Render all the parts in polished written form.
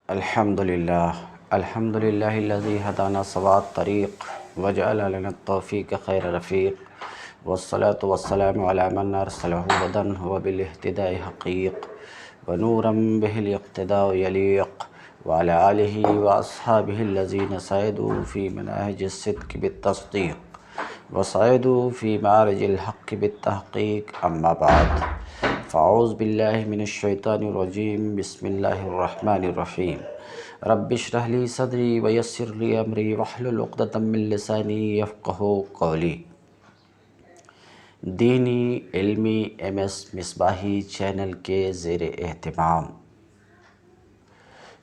الحمد لله الذي هدانا سواء الطريق وجعل لنا التوفيق خير رفيق، والصلاة والسلام على من أرسله هدى وبالاهتداء حقيق ونورا به الاقتداء يليق، وعلى آله وأصحابه الذين سعدوا في مناهج الصدق بالتصديق وصعدوا في معرج الحق بالتحقيق. أما بعد، فاعوذ باللہ من الشیطان الرجیم، بسم اللہ الرحمن الرحیم۔ رب اشرح لی صدری ویسر لی امری واحلل عقدۃ من لسانی یفقہوا قولی۔ دینی علمی ایم ایس مصباحی چینل کے زیر اہتمام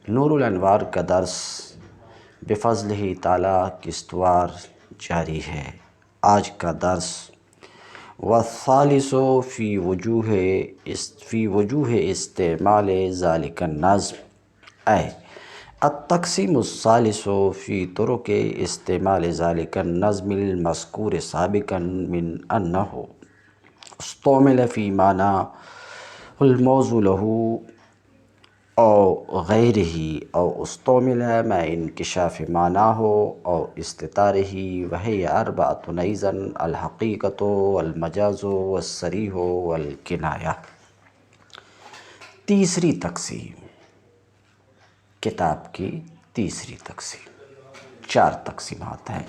نور الانوار کا درس بفضلہ تعالی قسطوار جاری ہے۔ آج کا درس والثالث فی وجوہ استعمال ذالک النظم اے التقسیم الثالث فی طرق استعمال ذالک النظم المذکور سابقا من انہ استعمل فی معنی الموضوع له او غیرہ او استعمل مع انکشاف معناہ او استتارہ، وہی اربعۃ ایضا الحقیقۃ والمجاز والصریح والکنایہ۔ تیسری تقسیم، کتاب کی تیسری تقسیم، 4 تقسیمات ہیں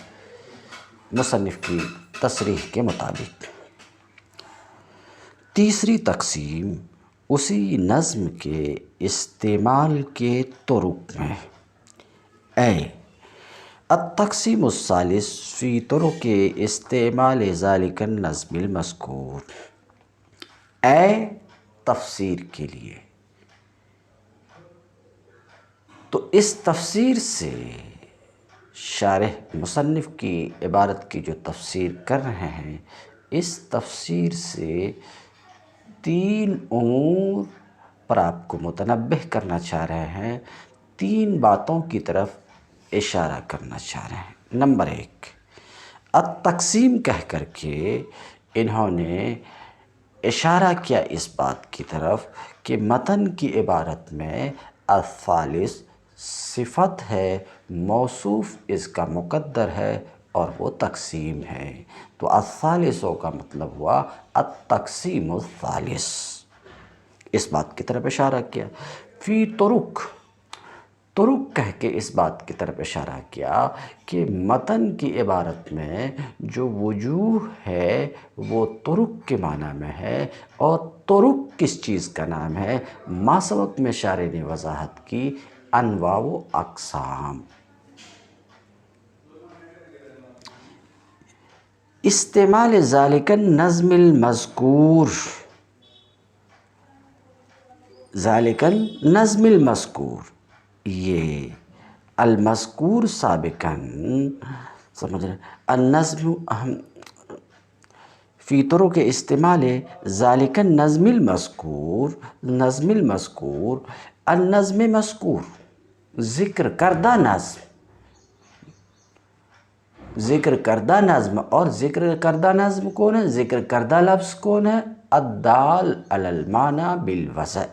مصنف کی تصریح کے مطابق۔ تیسری تقسیم اسی نظم کے استعمال کے طرق میں اے التقسیم الثالث فی طرق استعمال ذالک النظم المذکور، اے تفسیر کے لیے۔ تو اس تفسیر سے شارح مصنف کی عبارت کی جو تفسیر کر رہے ہیں، اس تفسیر سے 3 امور پر آپ کو متنبہ کرنا چاہ رہے ہیں، 3 باتوں کی طرف اشارہ کرنا چاہ رہے ہیں۔ نمبر 1، التقسیم کہہ کر کے انہوں نے اشارہ کیا اس بات کی طرف کہ متن کی عبارت میں الثالث صفت ہے، موصوف اس کا مقدر ہے اور وہ تقسیم ہے۔ تو الثالث کا مطلب ہوا التقسیم الثالث، اس بات کی طرف اشارہ کیا۔ فی طرق کہہ کے اس بات کی طرف اشارہ کیا کہ متن کی عبارت میں جو وجوہ ہے وہ طرق کے معنی میں ہے، اور طرق کس چیز کا نام ہے؟ ما سبق میں شارح نے وضاحت کی، انواع و اقسام۔ استعمال ذالک النظم المذکور، ذالک النظم المذکور، یہ المذکور سابقاً، سمجھ رہے، النظم فی طرق استعمال ذالک النظم المذکور، نظم المذکور، النظم مذکور، ذکر کردہ نظم، ذکر کردہ نظم، اور ذکر کردہ نظم کون ہے؟ ذکر کردہ لفظ کون ہے؟ الدال علی المعنی بالوضع۔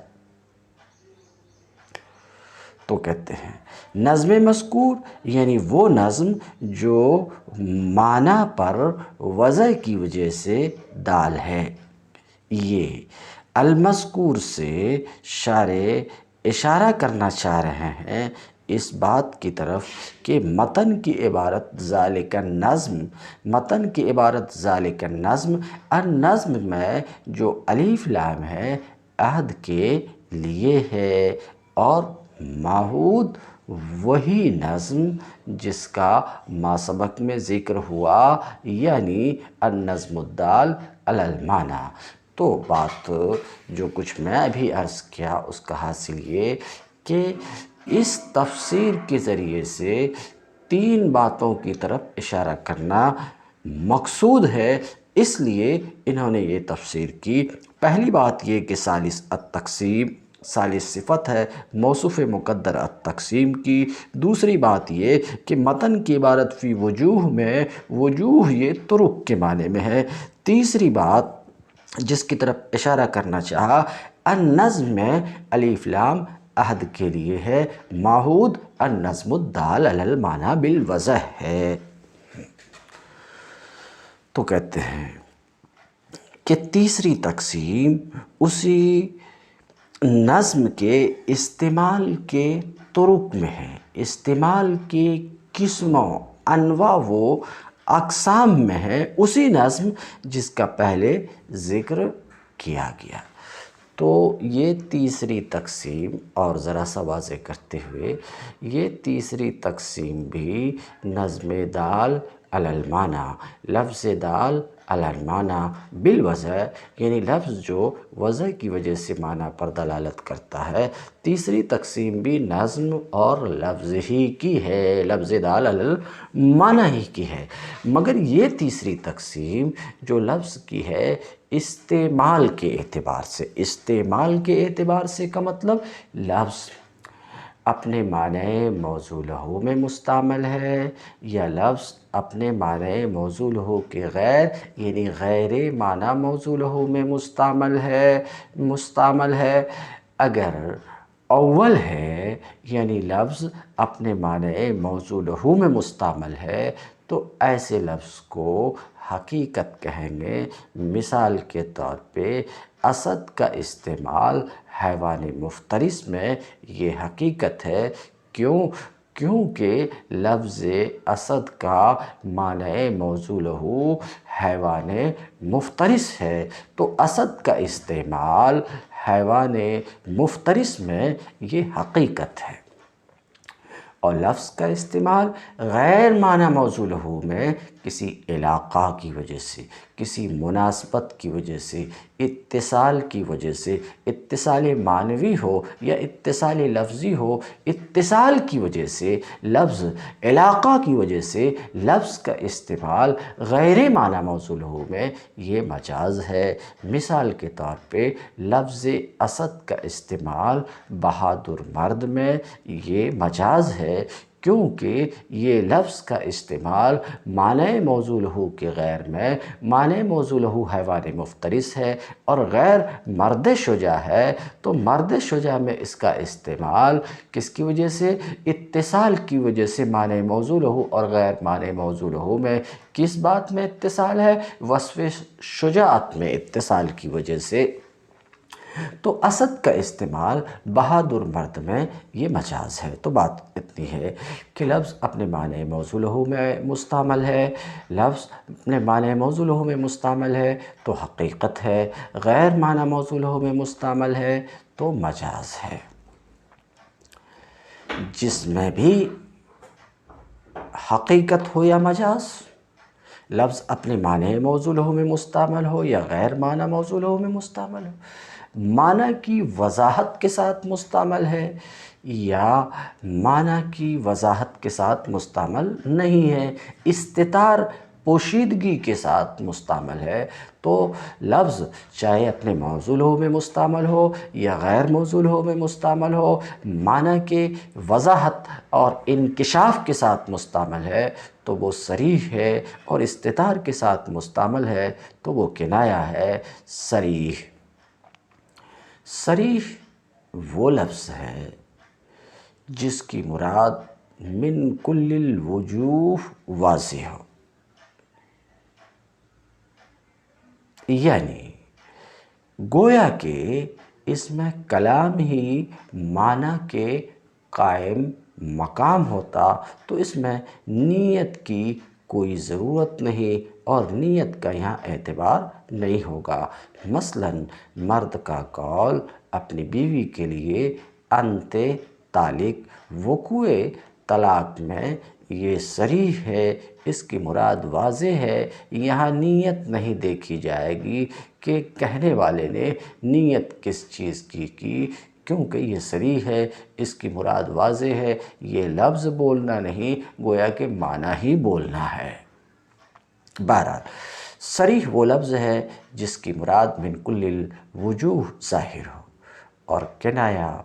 تو کہتے ہیں نظم مذکور یعنی وہ نظم جو معنی پر وضع کی وجہ سے دال ہے۔ یہ المذکور سے شارح اشارہ کرنا چاہ رہے ہیں اس بات کی طرف کہ متن کی عبارت ذالک النظم، متن کی عبارت ذالک النظم، النظم میں جو الف لام ہے عہد کے لیے ہے، اور معہود وہی نظم جس کا ما سبق میں ذکر ہوا، یعنی النظم الدال علی المعنی۔ تو بات جو کچھ میں ابھی عرض کیا اس کا حاصل یہ کہ اس تفسیر کے ذریعے سے 3 باتوں کی طرف اشارہ کرنا مقصود ہے، اس لیے انہوں نے یہ تفسیر کی۔ پہلی بات یہ کہ ثالث التقسیم، ثالث صفت ہے موصوف مقدر التقسیم کی۔ دوسری بات یہ کہ متن کی عبارت فی وجوہ میں، وجوہ یہ طرق کے معنی میں ہے۔ تیسری بات جس کی طرف اشارہ کرنا چاہا، النظم میں الف لام عہد کے لیے ہے، معہود النظم الدال علی المعنی بالوضع ہے۔ تو کہتے ہیں کہ تیسری تقسیم اسی نظم کے استعمال کے طرق میں ہے، استعمال کی قسموں، انواع و اقسام میں ہے، اسی نظم جس کا پہلے ذکر کیا گیا۔ تو یہ تیسری تقسیم، اور ذرا سا واضح کرتے ہوئے، یہ تیسری تقسیم بھی نظم دال علی المعنی، لفظ دال علی المعنی بالوضع، یعنی لفظ جو وضع کی وجہ سے معنی پر دلالت کرتا ہے، تیسری تقسیم بھی نظم اور لفظ ہی کی ہے، لفظ دال علی المعنی ہی کی ہے، مگر یہ تیسری تقسیم جو لفظ کی ہے استعمال کے اعتبار سے، استعمال کے اعتبار سے کا مطلب لفظ اپنے معنی موضوع لہو میں مستعمل ہے، یا لفظ اپنے معنی موضوع لہو کے غیر، یعنی غیر معنی موضوع لہو میں مستعمل ہے۔ اگر اول ہے یعنی لفظ اپنے معنی موضوع لہو میں مستعمل ہے تو ایسے لفظ کو حقیقت کہیں گے۔ مثال کے طور پہ اسد کا استعمال حیوان مفترس میں یہ حقیقت ہے، کیونکہ لفظ اسد کا معنی موضوع لہو حیوان مفترس ہے، تو اسد کا استعمال حیوان مفترس میں یہ حقیقت ہے۔ اور لفظ کا استعمال غیر معنی موضوع لہو میں کسی علاقہ کی وجہ سے، کسی مناسبت کی وجہ سے، اتصال کی وجہ سے، اتصال معنوی ہو یا اتصال لفظی ہو، اتصال کی وجہ سے، لفظ علاقہ کی وجہ سے لفظ کا استعمال غیر معنی موضوع لہو میں یہ مجاز ہے۔ مثال کے طور پہ لفظ اسد کا استعمال بہادر مرد میں یہ مجاز ہے، کیونکہ یہ لفظ کا استعمال معنی موضوع لہو کے غیر میں، معنی موضوع لہو حیوان مفترس ہے اور غیر مرد شجاع ہے، تو مرد شجاع میں اس کا استعمال کس کی وجہ سے؟ اتصال کی وجہ سے معنی موضوع لہو اور غیر معنی موضوع لہو میں کس بات میں اتصال ہے؟ وصف شجاعت میں اتصال کی وجہ سے۔ تو اسد کا استعمال بہادر مرد میں یہ مجاز ہے۔ تو بات اتنی ہے کہ لفظ اپنے معنی موضوع لہو میں مستعمل ہے، لفظ اپنے معنی موضوع لہو میں مستعمل ہے تو حقیقت ہے، غیر معنی موضوع لہو میں مستعمل ہے تو مجاز ہے۔ جس میں بھی حقیقت ہو یا مجاز، لفظ اپنے معنی موضوع لہو میں مستعمل ہو یا غیر معنی موضوع لہو میں مستعمل ہو، معنی کی وضاحت کے ساتھ مستعمل ہے یا معنی کی وضاحت کے ساتھ مستعمل نہیں ہے، استتار پوشیدگی کے ساتھ مستعمل ہے، تو لفظ چاہے اپنے موضوع لہو میں مستعمل ہو یا غیر موضوع لہو میں مستعمل ہو، معنی کے وضاحت اور انکشاف کے ساتھ مستعمل ہے تو وہ صریح ہے، اور استتار کے ساتھ مستعمل ہے تو وہ کنایہ ہے، صریح۔ صریح وہ لفظ ہے جس کی مراد من کل الوجوہ واضح ہو، یعنی گویا کہ اس میں کلام ہی معنی کے قائم مقام ہوتا تو اس میں نیت کی کوئی ضرورت نہیں اور نیت کا یہاں اعتبار نہیں ہوگا۔ مثلاً مرد کا قول اپنی بیوی کے لیے انت طالق وقوع طلاق میں یہ صریح ہے، اس کی مراد واضح ہے، یہاں نیت نہیں دیکھی جائے گی کہ کہنے والے نے نیت کس چیز کی کیونکہ یہ صریح ہے، اس کی مراد واضح ہے، یہ لفظ بولنا نہیں گویا کہ معنی ہی بولنا ہے۔ بہرحال صریح وہ لفظ ہے جس کی مراد من کل الوجوہ ظاہر ہو، اور کنایہ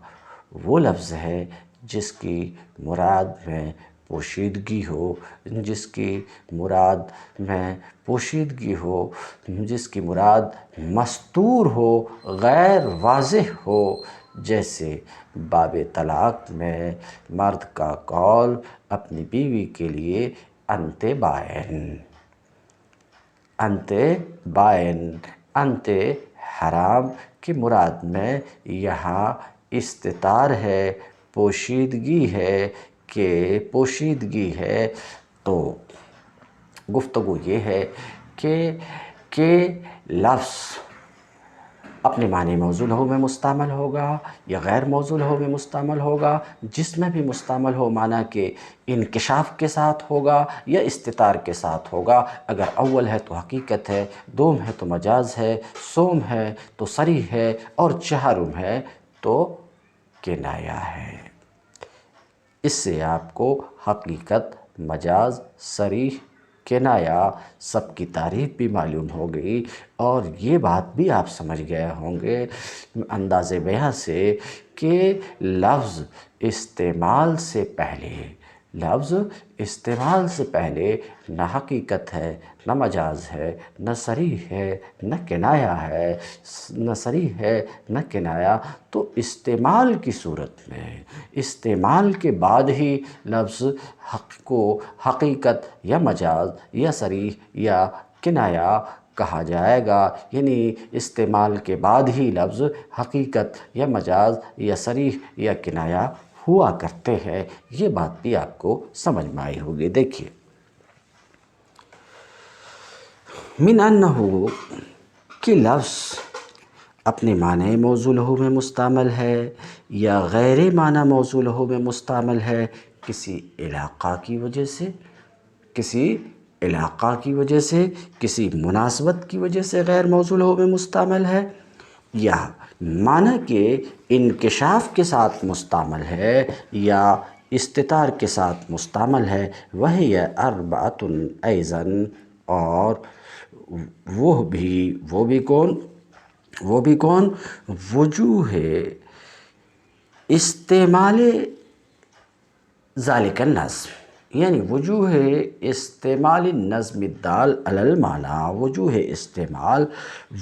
وہ لفظ ہے جس کی مراد میں پوشیدگی ہو، جس کی مراد میں پوشیدگی ہو، جس کی مراد مستور ہو، غیر واضح ہو، جیسے باب طلاق میں مرد کا قول اپنی بیوی کے لیے انت بائن، انت بائن، انت حرام کی مراد میں یہاں استتار ہے، پوشیدگی ہے کہ پوشیدگی ہے۔ تو گفتگو یہ ہے کہ لفظ اپنے معنی موضوع لہو میں مستعمل ہوگا یا غیر موضوع لہو میں مستعمل ہوگا، جس میں بھی مستعمل ہو معنی کہ انکشاف کے ساتھ ہوگا یا استتار کے ساتھ ہوگا۔ اگر اول ہے تو حقیقت ہے، دوم ہے تو مجاز ہے، سوم ہے تو صریح ہے، اور چہارم ہے تو کنایہ ہے۔ اس سے آپ کو حقیقت، مجاز، صریح، کنایہ سب کی تعریف بھی معلوم ہو گئی، اور یہ بات بھی آپ سمجھ گئے ہوں گے انداز بیاں سے کہ لفظ استعمال سے پہلے نہ حقیقت ہے، نہ مجاز ہے، نہ صریح ہے، نہ کنایہ ہے، نہ صریح ہے نہ کنایہ، تو استعمال کی صورت میں استعمال کے بعد ہی لفظ حق کو حقیقت یا مجاز یا صریح یا کنایہ کہا جائے گا، یعنی استعمال کے بعد ہی لفظ حقیقت یا مجاز یا صریح یا کنایہ ہوا کرتے ہیں۔ یہ بات بھی آپ کو سمجھ میں آئی ہوگی۔ دیکھیے، من انہو کہ لفظ اپنے معنی موضوع لہو میں مستعمل ہے یا غیر معنی موضوع لہو میں مستعمل ہے، کسی علاقہ کی وجہ سے، کسی مناسبت کی وجہ سے غیر موضوع لہو میں مستعمل ہے، یا معنی کے انکشاف کے ساتھ مستعمل ہے یا استتار کے ساتھ مستعمل ہے۔ وہی اربعۃ ایضاً، اور وہ بھی کون؟ وجوہ استعمال ذالک النظم، یعنی وجوہ استعمال نظم الدال علی المعنی، وجوہ استعمال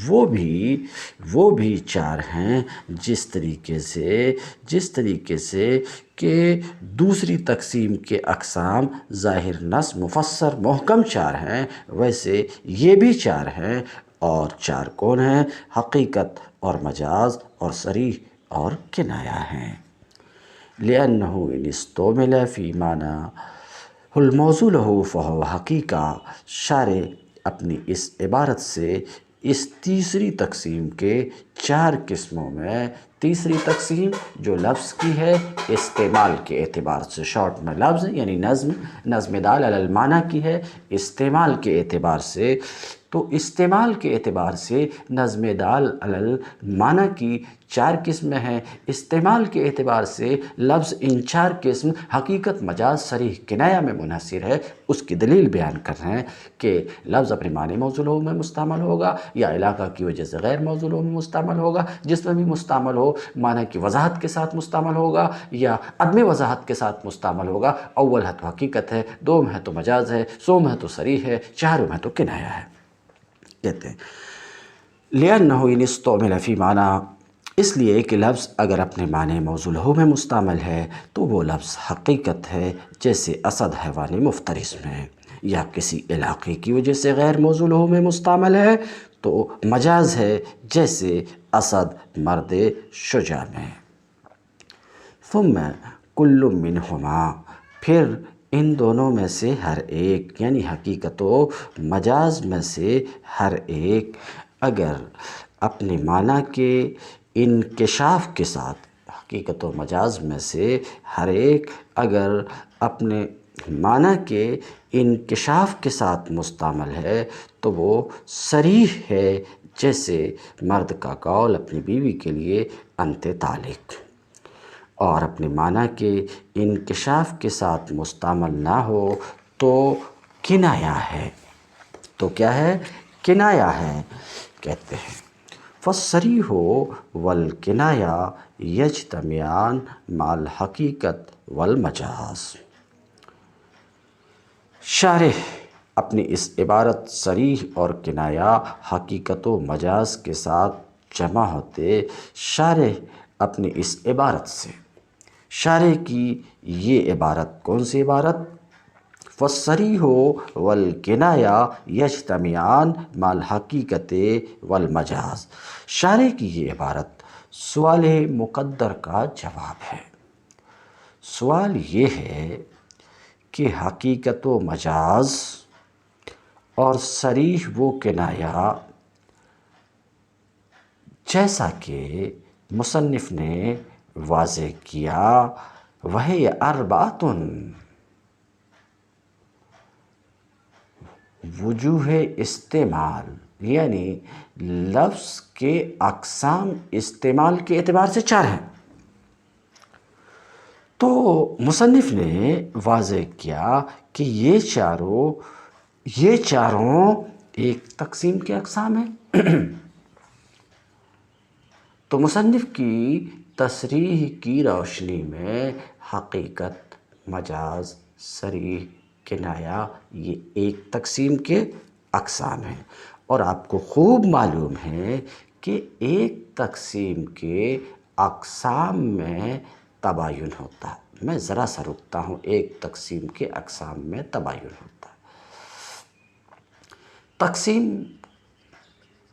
وہ بھی چار ہیں، جس طریقے سے کہ دوسری تقسیم کے اقسام ظاہر، نص، مفسر، محکم چار ہیں، ویسے یہ بھی چار ہیں، اور چار کون ہیں؟ حقیقت اور مجاز اور صریح اور کنایہ ہیں۔ لِأَنَّهُ إِنِ اسْتُعْمِلَ فِي مَعْنَاهُ الْمَوْضُوعُ لَهُ فَهُوَ حقیقہ، شارح اپنی اس عبارت سے اس تیسری تقسیم کے چار قسموں میں، تیسری تقسیم جو لفظ کی ہے استعمال کے اعتبار سے، شارٹ میں لفظ یعنی نظم دال علی المعنی کی ہے استعمال کے اعتبار سے، تو استعمال کے اعتبار سے نظم دال علی المعنی کی چار قسمیں ہیں۔ استعمال کے اعتبار سے لفظ ان چار قسم حقیقت، مجاز، صریح، کنایہ میں منحصر ہے۔ اس کی دلیل بیان کر رہے ہیں کہ لفظ اپنے معنی موضوع لہو میں مستعمل ہوگا یا علاقہ کی وجہ سے غیر موضوع لہو میں مستعمل ہوگا، جس میں بھی مستعمل ہو معنی کی وضاحت کے ساتھ مستعمل ہوگا یا عدم وضاحت کے ساتھ مستعمل ہوگا۔ اول ہے تو حقیقت ہے، دوم ہے تو مجاز ہے، سوم ہے تو صریح ہے، چہارم ہے تو کنایہ ہے۔ کہتے ہیں لِأَنَّهُ إِنِ اسْتُعْمِلَ فِي مَعْنَى، اس لیے کہ لفظ اگر اپنے معنی موضوع لہو میں مستعمل ہے تو وہ لفظ حقیقت ہے، جیسے اسد حیوان مفترس میں، یا کسی علاقے کی وجہ سے غیر موضوع لہو میں مستعمل ہے تو مجاز ہے، جیسے اسد مرد شجاع میں۔ ثم کل منہما، پھر ان دونوں میں سے ہر ایک، یعنی حقیقت و مجاز میں سے ہر ایک، اگر اپنے معنی کے انکشاف کے ساتھ، حقیقت و مجاز میں سے ہر ایک اگر اپنے معنی کے انکشاف کے ساتھ مستعمل ہے تو وہ صریح ہے، جیسے مرد کا قول اپنی بیوی کے لیے انت طالق، اور اپنے معنی کے انکشاف کے ساتھ مستعمل نہ ہو تو کنایہ ہے۔ تو کیا ہے؟ کنایہ ہے۔ کہتے ہیں فالصریح والکنایہ یجتمعان مع الحقیقت والمجاز۔ شارح اپنی اس عبارت صریح اور کنایہ حقیقت و مجاز کے ساتھ جمع ہوتے، شارح اپنی اس عبارت سے۔ شارح کی یہ عبارت کون سی عبارت؟ فالصریح والکنایہ یجتمعان مع الحقیقت والمجاز۔ شارح کی یہ عبارت سوال مقدر کا جواب ہے۔ سوال یہ ہے کہ حقیقت و مجاز اور صریح و کنایہ، جیسا کہ مصنف نے واضح کیا، وہی اربعۃ وجوہ استعمال، یعنی لفظ کے اقسام استعمال کے اعتبار سے 4 ہیں۔ تو مصنف نے واضح کیا کہ یہ چاروں ایک تقسیم کے اقسام ہیں۔ تو مصنف کی تصریح کی روشنی میں حقیقت، مجاز، صریح، کنایہ یہ ایک تقسیم کے اقسام ہیں، اور آپ کو خوب معلوم ہے کہ ایک تقسیم کے اقسام میں تباین ہوتا ہے۔ میں ذرا سا رکتا ہوں، ایک تقسیم کے اقسام میں تباین ہوتا ہے۔ تقسیم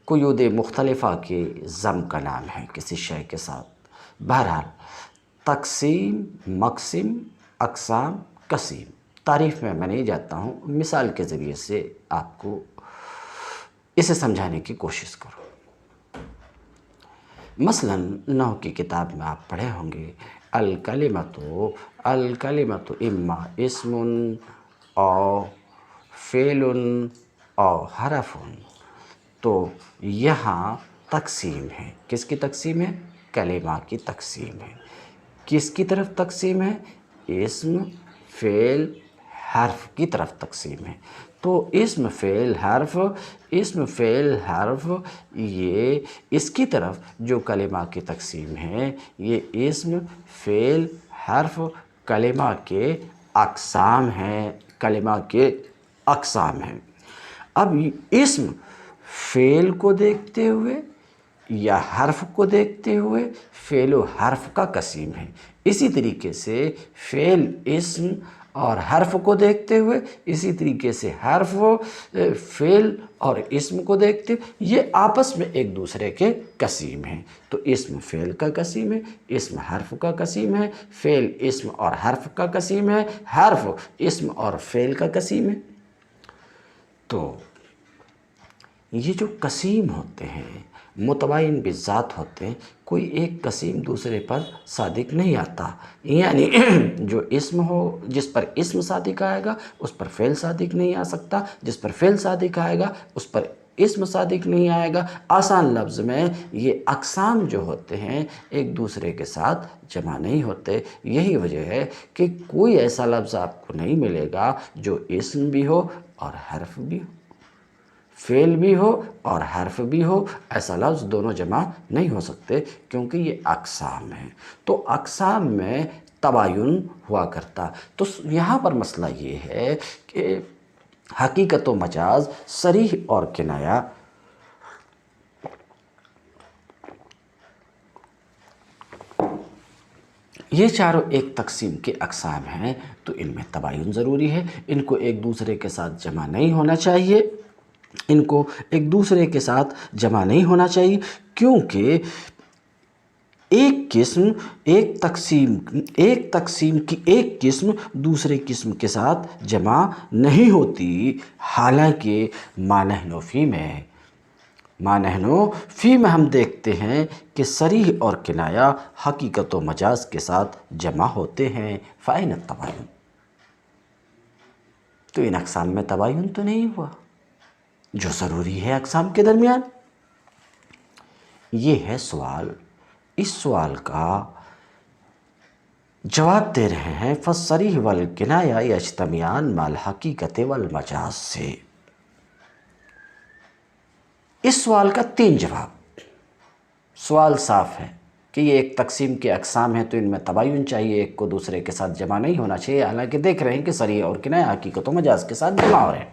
قیود مختلفہ کے ضم کا نام ہے کسی شے کے ساتھ۔ بہرحال تقسیم، مقسم، اقسام، قسیم، تعریف میں نہیں جاتا ہوں، مثال کے ذریعے سے آپ کو اسے سمجھانے کی کوشش کروں۔ مثلاً نحو کی کتاب میں آپ پڑھے ہوں گے الکلمۃ اما اسم او فعل او حرف۔ تو یہاں تقسیم ہے، کس کی تقسیم ہے؟ کلمہ کی تقسیم ہے۔ کس کی طرف تقسیم ہے؟ اسم، فعل، حرف کی طرف تقسیم ہے۔ تو اسم، فعل، حرف، یہ اس کی طرف جو کلمہ کی تقسیم ہے، یہ اسم، فعل، حرف کلمہ کے اقسام ہیں، اب اسم فعل کو دیکھتے ہوئے یا حرف کو دیکھتے ہوئے فعل و حرف کا قسیم ہے، اسی طریقے سے فعل اسم اور حرف کو دیکھتے ہوئے، اسی طریقے سے حرف فعل اور اسم کو دیکھتے ہوئے یہ آپس میں ایک دوسرے کے قسیم ہیں۔ تو اسم فعل کا قسیم ہے، اسم حرف کا قسیم ہے، فعل اسم اور حرف کا قسیم ہے، حرف اسم اور فعل کا قسیم ہے۔ تو یہ جو قسیم ہوتے ہیں متباین بالذات ہوتے ہیں، کوئی ایک قسیم دوسرے پر صادق نہیں آتا، یعنی جو اسم ہو، جس پر اسم صادق آئے گا اس پر فعل صادق نہیں آ سکتا، جس پر فعل صادق آئے گا اس پر اسم صادق نہیں آئے گا۔ آسان لفظ میں یہ اقسام جو ہوتے ہیں ایک دوسرے کے ساتھ جمع نہیں ہوتے۔ یہی وجہ ہے کہ کوئی ایسا لفظ آپ کو نہیں ملے گا جو اسم بھی ہو اور حرف بھی ہو، فعل بھی ہو اور حرف بھی ہو، ایسا لفظ دونوں جمع نہیں ہو سکتے، کیونکہ یہ اقسام ہیں۔ تو اقسام میں تباین ہوا کرتا۔ تو یہاں پر مسئلہ یہ ہے کہ حقیقت و مجاز، صریح اور کنایہ، یہ چاروں ایک تقسیم کے اقسام ہیں، تو ان میں تباین ضروری ہے۔ ان کو ایک دوسرے کے ساتھ جمع نہیں ہونا چاہیے، کیونکہ ایک تقسیم کی ایک قسم دوسرے قسم کے ساتھ جمع نہیں ہوتی، حالانکہ ما نحن فی میں ہم دیکھتے ہیں کہ صریح اور کنایہ حقیقت و مجاز کے ساتھ جمع ہوتے ہیں۔ فَأَيْنَ التَّبَايُنُ؟ تو ان اقسام میں تباین تو نہیں ہوا جو ضروری ہے اقسام کے درمیان۔ یہ ہے سوال۔ اس سوال کا جواب دے رہے ہیں فالصریح والکنایہ یجتمعان مع الحقیقت والمجاز سے۔ اس سوال کا 3 جواب۔ سوال صاف ہے کہ یہ ایک تقسیم کے اقسام ہیں تو ان میں تباین چاہیے، ایک کو دوسرے کے ساتھ جمع نہیں ہونا چاہیے، حالانکہ دیکھ رہے ہیں کہ صریح اور کنایہ حقیقت و مجاز کے ساتھ جمع ہو رہے ہیں۔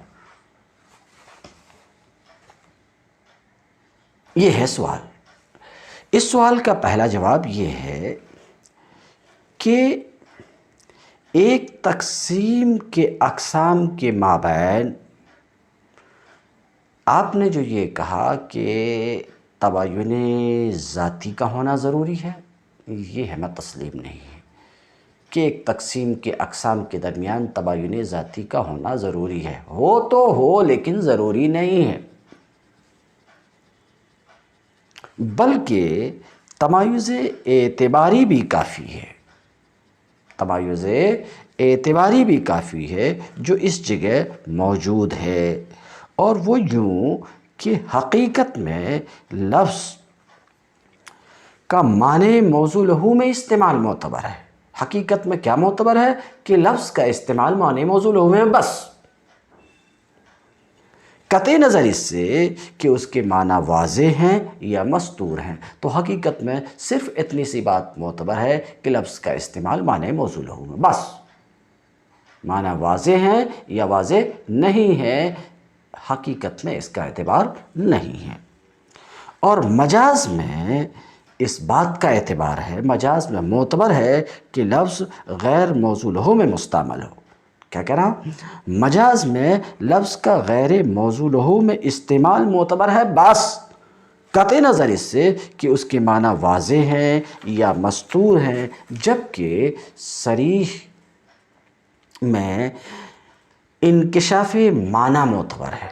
یہ ہے سوال۔ اس سوال کا پہلا جواب یہ ہے کہ ایک تقسیم کے اقسام کے مابین آپ نے جو یہ کہا کہ تباین ذاتی کا ہونا ضروری ہے، یہ ہمیں تسلیم نہیں ہے کہ ایک تقسیم کے اقسام کے درمیان تباین ذاتی کا ہونا ضروری ہے۔ ہو تو ہو لیکن ضروری نہیں ہے، بلکہ تمایز اعتباری بھی کافی ہے۔ تمایز اعتباری بھی کافی ہے جو اس جگہ موجود ہے، اور وہ یوں کہ حقیقت میں لفظ کا معنی موضوع لہو میں استعمال معتبر ہے۔ حقیقت میں کیا معتبر ہے کہ لفظ کا استعمال معنی موضوع لہو میں بس، قطع نظر اس سے کہ اس کے معنی واضح ہیں یا مستور ہیں، تو حقیقت میں صرف اتنی سی بات معتبر ہے کہ لفظ کا استعمال معنی موضوع لہو میں بس، معنی واضح ہیں یا واضح نہیں ہے، حقیقت میں اس کا اعتبار نہیں ہے۔ اور مجاز میں اس بات کا اعتبار ہے، مجاز میں معتبر ہے کہ لفظ غیر موضوع لہو میں مستعمل ہو۔ کیا کہہ رہا؟ مجاز میں لفظ کا غیر موضوع لہو میں استعمال معتبر ہے بس، قطع نظر اس سے کہ اس کے معنی واضح ہیں یا مستور ہیں، جبکہ صریح میں انکشاف معنی معتبر ہے۔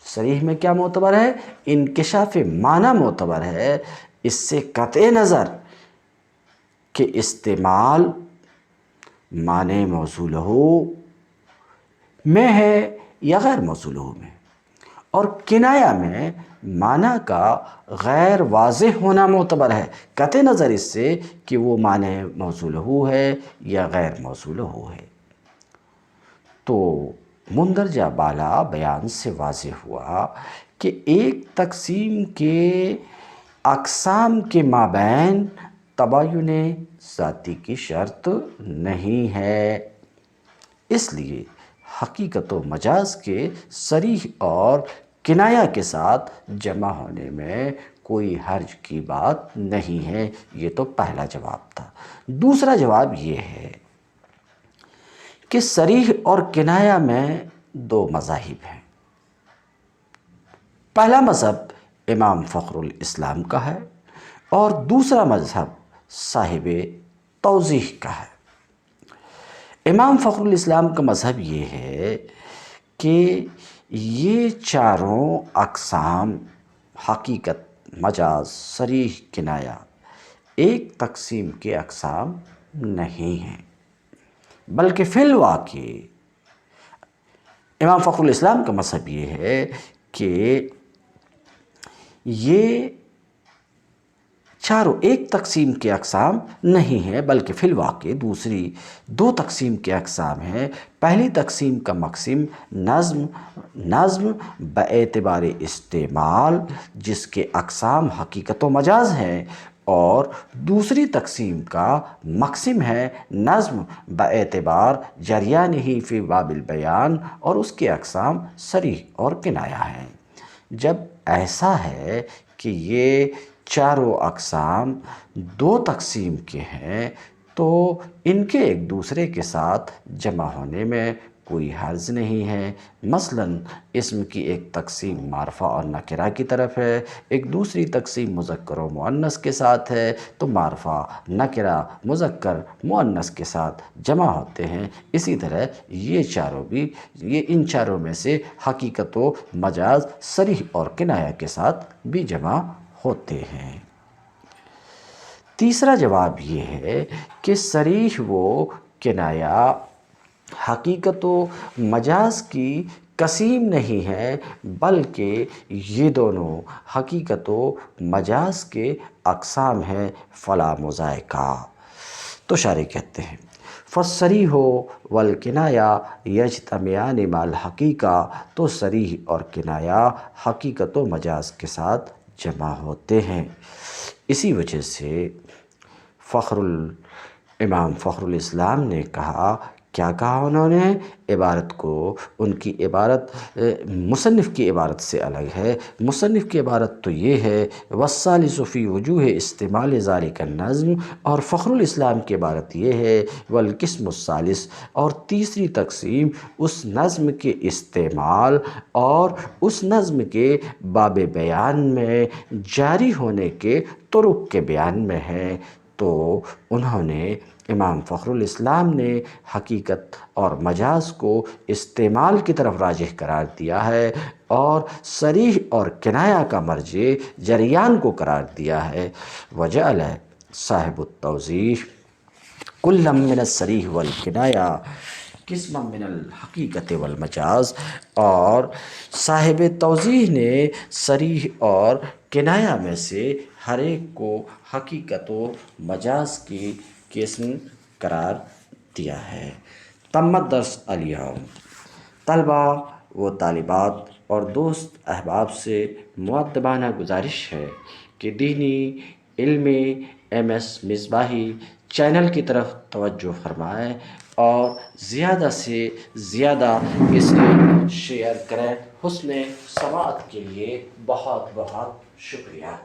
صریح میں کیا معتبر ہے؟ انکشاف معنی معتبر ہے، اس سے قطع نظر کہ استعمال معنی موضوع لہو میں ہے یا غیر موضوع لہو میں، اور کنایہ میں معنی کا غیر واضح ہونا معتبر ہے، قطع نظر اس سے کہ وہ معنی موضوع لہو ہے یا غیر موضوع لہو ہے۔ تو مندرجہ بالا بیان سے واضح ہوا کہ ایک تقسیم کے اقسام کے مابین تباین ذاتی کی شرط نہیں ہے، اس لیے حقیقت و مجاز کے صریح اور کنایہ کے ساتھ جمع ہونے میں کوئی حرج کی بات نہیں ہے۔ یہ تو پہلا جواب تھا۔ دوسرا جواب یہ ہے کہ صریح اور کنایہ میں دو مذاہب ہیں۔ پہلا مذہب امام فخر الاسلام کا ہے، اور دوسرا مذہب صاحب توضیح کا ہے۔ امام فخر الاسلام کا مذہب یہ ہے کہ یہ چاروں اقسام حقیقت، مجاز، صریح، کنایہ ایک تقسیم کے اقسام نہیں ہیں، بلکہ فی الواقع امام فخر الاسلام کا مذہب یہ ہے کہ یہ چاروں ایک تقسیم کے اقسام نہیں ہیں، بلکہ فی الواقع دوسری دو تقسیم کے اقسام ہیں۔ پہلی تقسیم کا مقسم نظم باعتبار استعمال، جس کے اقسام حقیقت و مجاز ہیں، اور دوسری تقسیم کا مقسم ہے نظم باعتبار جریانہ فی باب البیان، اور اس کے اقسام صریح اور کنایہ ہیں۔ جب ایسا ہے کہ یہ چاروں اقسام دو تقسیم کے ہیں، تو ان کے ایک دوسرے کے ساتھ جمع ہونے میں کوئی حرج نہیں ہے۔ مثلاً اسم کی ایک تقسیم معرفہ اور نکرہ کی طرف ہے، ایک دوسری تقسیم مذکر و مؤنث کے ساتھ ہے، تو معرفہ، نکرہ، مذکر، مؤنث کے ساتھ جمع ہوتے ہیں۔ اسی طرح یہ چاروں بھی، یہ ان چاروں میں سے حقیقت و مجاز صریح اور کنایہ کے ساتھ بھی جمع ہوتے ہیں۔ تیسرا جواب یہ ہے کہ صریح و کنایہ حقیقت و مجاز کی قسیم نہیں ہے، بلکہ یہ دونوں حقیقت و مجاز کے اقسام ہیں، فلا مضائقہ۔ تو شارح کہتے ہیں فالصریح والکنایہ یجتمعان مع الحقیقہ، تو صریح اور کنایہ حقیقت و مجاز کے ساتھ جمع ہوتے ہیں۔ اسی وجہ سے امام فخر الاسلام نے کہا کیا کہا انہوں نے؟ عبارت کو ان کی عبارت مصنف کی عبارت سے الگ ہے۔ مصنف کی عبارت تو یہ ہے والثالث فی وجوہ استعمال ذالک النظم، اور فخر الاسلام کی عبارت یہ ہے والقسم الثالث، اور تیسری تقسیم اس نظم کے استعمال اور اس نظم کے باب بیان میں جاری ہونے کے طرق کے بیان میں ہے۔ تو انہوں نے امام فخر الاسلام نے حقیقت اور مجاز کو استعمال کی طرف راجح قرار دیا ہے، اور صریح اور کنایہ کا مرجع جریان کو قرار دیا ہے۔ وجعل صاحب التوضیح کلا من الصریح والکنایہ قسما من الحقیقت والمجاز، اور صاحب توضیح نے صریح اور کنایہ میں سے ہر ایک کو حقیقت و مجاز کی قسم قرار دیا ہے۔ تم الدرس الیوم، طلبہ و طالبات اور دوست احباب سے مؤدبانہ گزارش ہے کہ دینی علمی MS مصباحی چینل کی طرف توجہ فرمائیں اور زیادہ سے زیادہ اسے شیئر کریں۔ حسن سماعت کے لیے بہت بہت شکریہ۔